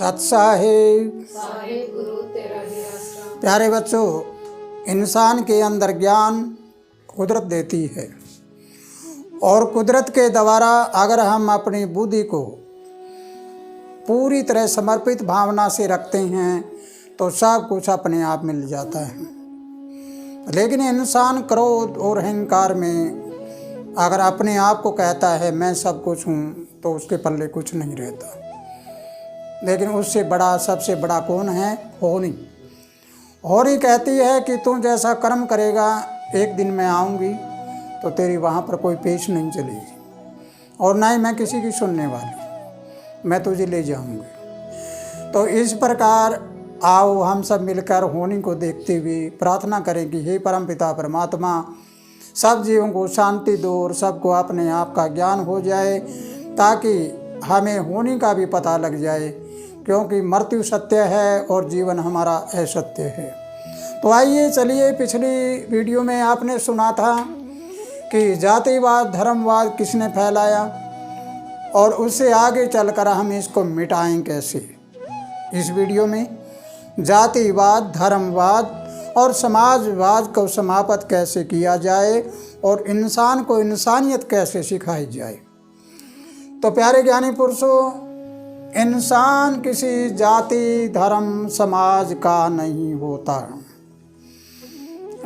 सत साहिब। साहिब गुरु तेरा ही आश्रम। प्यारे बच्चों, इंसान के अंदर ज्ञान कुदरत देती है और कुदरत के द्वारा अगर हम अपनी बुद्धि को पूरी तरह समर्पित भावना से रखते हैं तो सब कुछ अपने आप मिल जाता है। लेकिन इंसान क्रोध और अहंकार में अगर अपने आप को कहता है मैं सब कुछ हूँ तो उसके पल्ले कुछ नहीं रहता। लेकिन उससे बड़ा सबसे बड़ा कौन है? होनी। होनी कहती है कि तू जैसा कर्म करेगा एक दिन मैं आऊँगी तो तेरी वहाँ पर कोई पेश नहीं चलेगी और ना ही मैं किसी की सुनने वाली, मैं तुझे ले जाऊँगी। तो इस प्रकार आओ हम सब मिलकर होनी को देखते हुए प्रार्थना करें कि हे परमपिता परमात्मा, सब जीवों को शांति दो और सबको अपने आप का ज्ञान हो जाए ताकि हमें होनी का भी पता लग जाए, क्योंकि मृत्यु सत्य है और जीवन हमारा असत्य है। तो आइए चलिए, पिछली वीडियो में आपने सुना था कि जातिवाद धर्मवाद किसने फैलाया और उससे आगे चलकर हम इसको मिटाएं कैसे। इस वीडियो में जातिवाद धर्मवाद और समाजवाद को समाप्त कैसे किया जाए और इंसान को इंसानियत कैसे सिखाई जाए। तो प्यारे ज्ञानी पुरुषों, इंसान किसी जाति धर्म समाज का नहीं होता,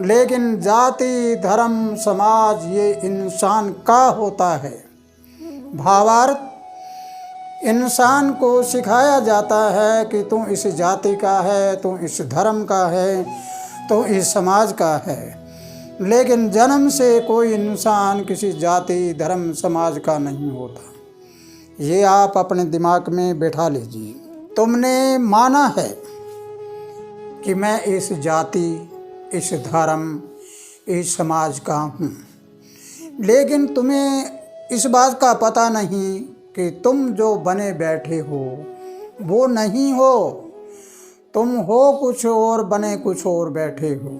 लेकिन जाति धर्म समाज ये इंसान का होता है। भावार्थ, इंसान को सिखाया जाता है कि तू इस जाति का है, तू इस धर्म का है, तू इस समाज का है। लेकिन जन्म से कोई इंसान किसी जाति धर्म समाज का नहीं होता। ये आप अपने दिमाग में बैठा लीजिए। तुमने माना है कि मैं इस जाति इस धर्म इस समाज का हूँ, लेकिन तुम्हें इस बात का पता नहीं कि तुम जो बने बैठे हो वो नहीं हो, तुम हो कुछ और बने कुछ और बैठे हो।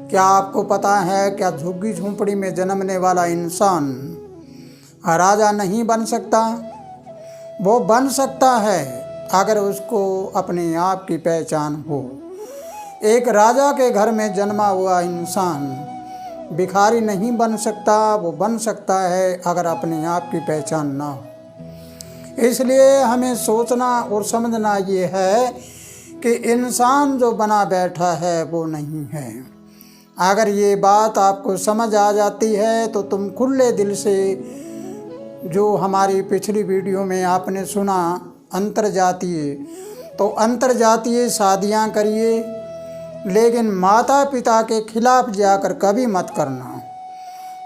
क्या आपको पता है क्या झुग्गी झोंपड़ी में जन्मने वाला इंसान राजा नहीं बन सकता? वो बन सकता है अगर उसको अपने आप की पहचान हो। एक राजा के घर में जन्मा हुआ इंसान भिखारी नहीं बन सकता, वो बन सकता है अगर अपने आप की पहचान ना हो। इसलिए हमें सोचना और समझना ये है कि इंसान जो बना बैठा है वो नहीं है। अगर ये बात आपको समझ आ जाती है तो तुम खुले दिल से, जो हमारी पिछली वीडियो में आपने सुना अंतरजातीय, तो अंतरजातीय शादियाँ करिए, लेकिन माता पिता के खिलाफ जाकर कभी मत करना।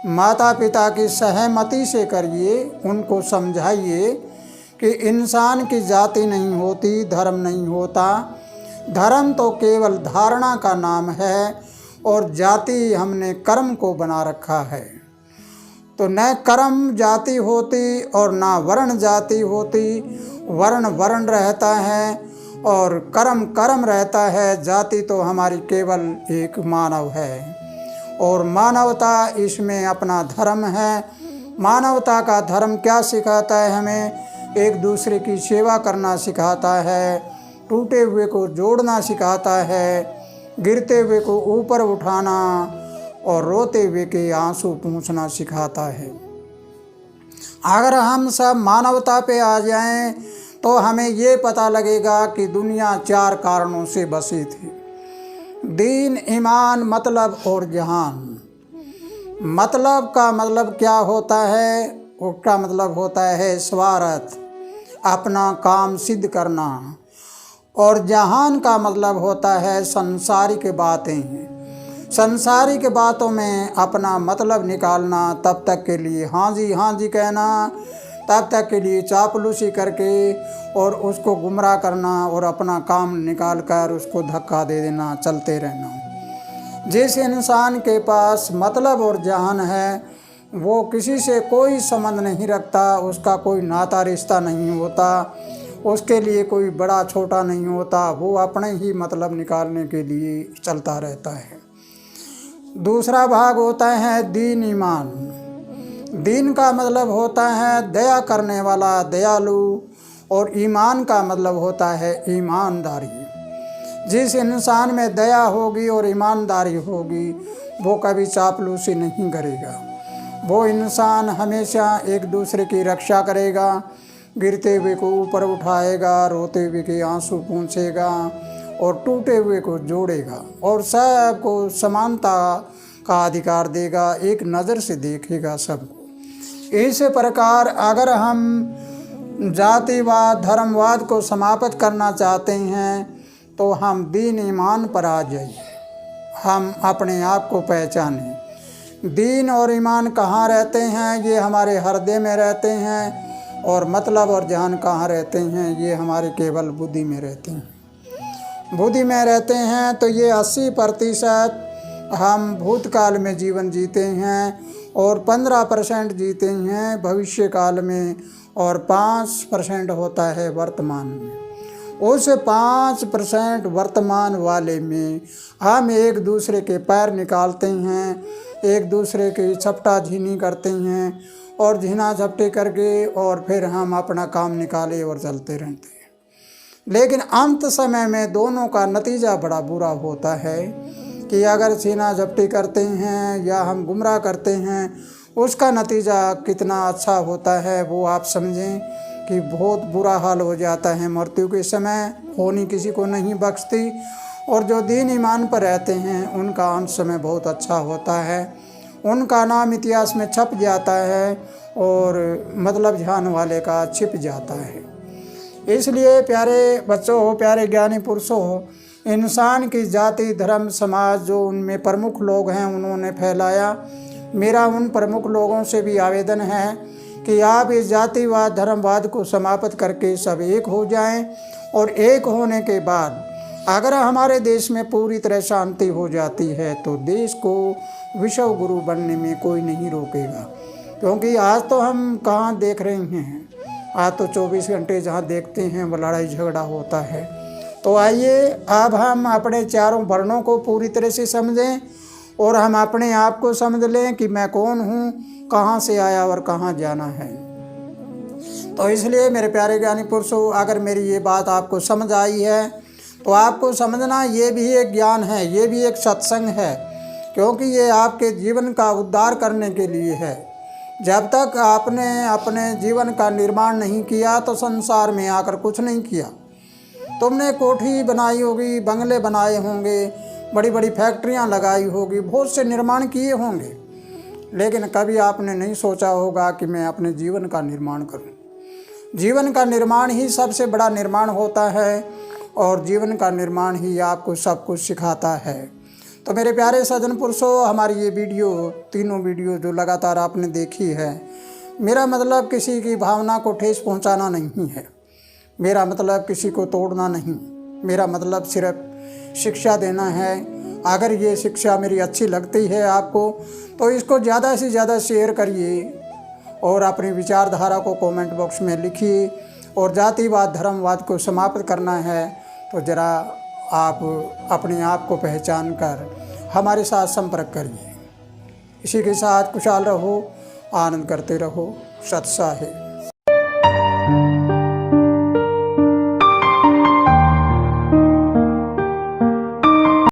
माता पिता की सहमति से करिए, उनको समझाइए कि इंसान की जाति नहीं होती, धर्म नहीं होता। धर्म तो केवल धारणा का नाम है और जाति हमने कर्म को बना रखा है। तो न कर्म जाति होती और ना वर्ण जाति होती। वर्ण वर्ण रहता है और कर्म कर्म रहता है। जाति तो हमारी केवल एक मानव है और मानवता इसमें अपना धर्म है। मानवता का धर्म क्या सिखाता है? हमें एक दूसरे की सेवा करना सिखाता है, टूटे हुए को जोड़ना सिखाता है, गिरते हुए को ऊपर उठाना और रोते हुए के आंसू पूंछना सिखाता है। अगर हम सब मानवता पे आ जाएं तो हमें ये पता लगेगा कि दुनिया चार कारणों से बसी थी: दीन, ईमान, मतलब और जहान। मतलब का मतलब क्या होता है? उसका मतलब होता है स्वार्थ, अपना काम सिद्ध करना। और जहान का मतलब होता है संसारिक बातें। संसारिक बातों में अपना मतलब निकालना, तब तक के लिए हाँ जी कहना, तब तक के लिए चापलूसी करके और उसको गुमराह करना और अपना काम निकाल कर उसको धक्का दे देना, चलते रहना। जिस इंसान के पास मतलब और जहान है वो किसी से कोई संबंध नहीं रखता, उसका कोई नाता रिश्ता नहीं होता, उसके लिए कोई बड़ा छोटा नहीं होता, वो अपने ही मतलब निकालने के लिए चलता रहता है। दूसरा भाग होता है दीन, ईमान। दीन का मतलब होता है दया करने वाला, दयालु, और ईमान का मतलब होता है ईमानदारी। जिस इंसान में दया होगी और ईमानदारी होगी वो कभी चापलूसी नहीं करेगा। वो इंसान हमेशा एक दूसरे की रक्षा करेगा, गिरते हुए को ऊपर उठाएगा, रोते हुए के आंसू पोंछेगा और टूटे हुए को जोड़ेगा और सबको समानता का अधिकार देगा, एक नज़र से देखेगा सबको। इस प्रकार अगर हम जातिवाद धर्मवाद को समाप्त करना चाहते हैं तो हम दीन ईमान पर आ जाइए, हम अपने आप को पहचानें। दीन और ईमान कहाँ रहते हैं? ये हमारे हृदय में रहते हैं। और मतलब और ध्यान कहाँ रहते हैं? ये हमारे केवल बुद्धि में रहते हैं। बुद्धि में रहते हैं तो ये 80% हम भूतकाल में जीवन जीते हैं और 15% जीते हैं भविष्य काल में और 5% होता है वर्तमान में। उस 5% वर्तमान वाले में हम एक दूसरे के पैर निकालते हैं, एक दूसरे की झपटा झीनी करते हैं और झीना झपटे करके और फिर हम अपना काम निकाले और चलते रहते हैं। लेकिन अंत समय में दोनों का नतीजा बड़ा बुरा होता है कि अगर छीना झपटी करते हैं या हम गुमराह करते हैं, उसका नतीजा कितना अच्छा होता है वो आप समझें कि बहुत बुरा हाल हो जाता है। मृत्यु के समय होनी किसी को नहीं बख्शती और जो दीन ईमान पर रहते हैं उनका अंत समय बहुत अच्छा होता है, उनका नाम इतिहास में छप जाता है और मतलब ध्यान वाले का छिप जाता है। इसलिए प्यारे बच्चों हो, प्यारे ज्ञानी पुरुषों हो, इंसान की जाति धर्म समाज जो उनमें प्रमुख लोग हैं उन्होंने फैलाया, मेरा उन प्रमुख लोगों से भी आवेदन है कि आप इस जातिवाद धर्मवाद को समाप्त करके सब एक हो जाएं और एक होने के बाद अगर हमारे देश में पूरी तरह शांति हो जाती है तो देश को विश्व गुरु बनने में कोई नहीं रोकेगा। क्योंकि आज तो हम कहाँ देख रहे हैं, आज तो 24 घंटे जहाँ देखते हैं वो लड़ाई झगड़ा होता है। तो आइए अब हम अपने चारों वर्णों को पूरी तरह से समझें और हम अपने आप को समझ लें कि मैं कौन हूँ, कहाँ से आया और कहाँ जाना है। तो इसलिए मेरे प्यारे ज्ञानी पुरुषों, अगर मेरी ये बात आपको समझ आई है तो आपको समझना ये भी एक ज्ञान है, ये भी एक सत्संग है, क्योंकि ये आपके जीवन का उद्धार करने के लिए है। जब तक आपने अपने जीवन का निर्माण नहीं किया तो संसार में आकर कुछ नहीं किया। तुमने कोठी बनाई होगी, बंगले बनाए होंगे, बड़ी बड़ी फैक्ट्रियां लगाई होगी, बहुत से निर्माण किए होंगे, लेकिन कभी आपने नहीं सोचा होगा कि मैं अपने जीवन का निर्माण करूं। जीवन का निर्माण ही सबसे बड़ा निर्माण होता है और जीवन का निर्माण ही आपको सब कुछ सिखाता है। तो मेरे प्यारे सज्जन पुरुषों, हमारी ये तीनों वीडियो जो लगातार आपने देखी है, मेरा मतलब किसी की भावना को ठेस पहुंचाना नहीं है, मेरा मतलब किसी को तोड़ना नहीं, मेरा मतलब सिर्फ शिक्षा देना है। अगर ये शिक्षा मेरी अच्छी लगती है आपको तो इसको ज़्यादा से ज़्यादा शेयर करिए और अपनी विचारधारा को कमेंट बॉक्स में लिखिए। और जातिवाद धर्मवाद को समाप्त करना है तो ज़रा आप अपने आप को पहचान कर हमारे साथ संपर्क करिए। इसी के साथ खुशहाल रहो, आनंद करते रहो। सत्सा है।